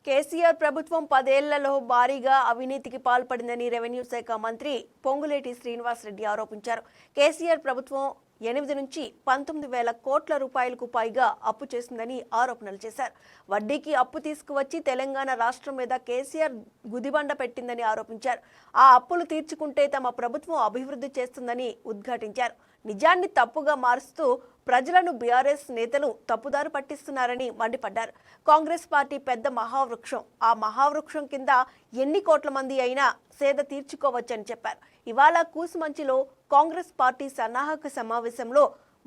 కేసీఆర్ ప్రభుత్వం 10 ఏళ్లలో భారీగా అవినీతికి పాల్పడిందని రెవెన్యూ శాఖ మంత్రి పొంగులేటి శ్రీనివాసరెడ్డి ఆరోపించారు. కేసీఆర్ ప్రభుత్వం 8 నుంచి 19,000 కోట్ల రూపాయలకు పైగా అప్పు చేసిందని ఆరోపణలు చేశారు. వడ్డీకి అప్పు తీసుకువచ్చి తెలంగాణ రాష్ట్రం మీద కేసీఆర్ గుదిబండ పెట్టిందని ఆరోపించారు. ఆ అప్పులు తీర్చుకుంటే తమ ప్రభుత్వం అభివృద్ధి చేస్తుందని ఉద్ఘాటించారు. నిజాన్ని తప్పుగా మారుస్తూ ప్రజలను బీఆర్ఎస్ నేతలు తప్పుదారి పట్టిస్తున్నారని మండిపడ్డారు. కాంగ్రెస్ పార్టీ పెద్ద మహావృక్షం. ఆ మహావృక్షం కింద ఎన్ని కోట్ల మంది అయినా సేద తీర్చుకోవచ్చని చెప్పారు. ఇవాళ కూసుమంచిలో కాంగ్రెస్ పార్టీ సన్నాహక సమావేశంలో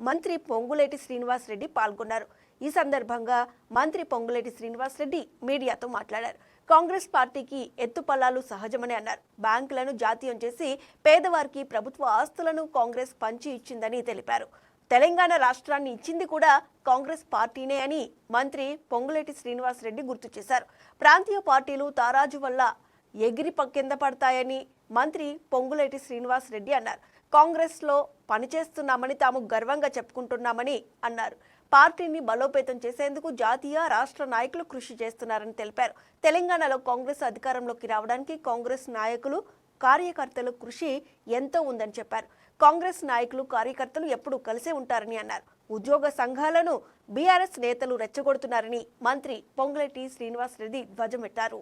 మంత్రి పొంగులేటి శ్రీనివాసరెడ్డి పాల్గొన్నారు. ఈ సందర్భంగా మంత్రి పొంగులేటి శ్రీనివాసరెడ్డి మీడియాతో మాట్లాడారు. కాంగ్రెస్ పార్టీకి ఎత్తుపల్లాలు సహజమని అన్నారు. బ్యాంకులను జాతీయం చేసి పేదవారికి ప్రభుత్వ ఆస్తులను కాంగ్రెస్ పంచి ఇచ్చిందని తెలిపారు. తెలంగాణ రాష్ట్రాన్ని ఇచ్చింది కూడా కాంగ్రెస్ పార్టీనే అని మంత్రి పొంగులేటి శ్రీనివాసరెడ్డి గుర్తు చేశారు. ప్రాంతీయ పార్టీలు తారాజు వల్ల ఎగిరి కింద పడతాయని మంత్రి పొంగులేటి శ్రీనివాసరెడ్డి అన్నారు. కాంగ్రెస్లో పనిచేస్తున్నామని తాము గర్వంగా చెప్పుకుంటున్నామని అన్నారు. పార్టీని బలోపేతం చేసేందుకు జాతీయ రాష్ట్ర నాయకులు కృషి చేస్తున్నారని తెలిపారు. తెలంగాణలో కాంగ్రెస్ అధికారంలోకి రావడానికి కాంగ్రెస్ నాయకులు కార్యకర్తలు కృషి ఎంతో ఉందని చెప్పారు. కాంగ్రెస్ నాయకులు కార్యకర్తలు ఎప్పుడూ కలిసే ఉంటారని అన్నారు. ఉద్యోగ సంఘాలను బీఆర్ఎస్ నేతలు రెచ్చగొడుతున్నారని మంత్రి పొంగులేటి శ్రీనివాసరెడ్డి ధ్వజమెత్తారు.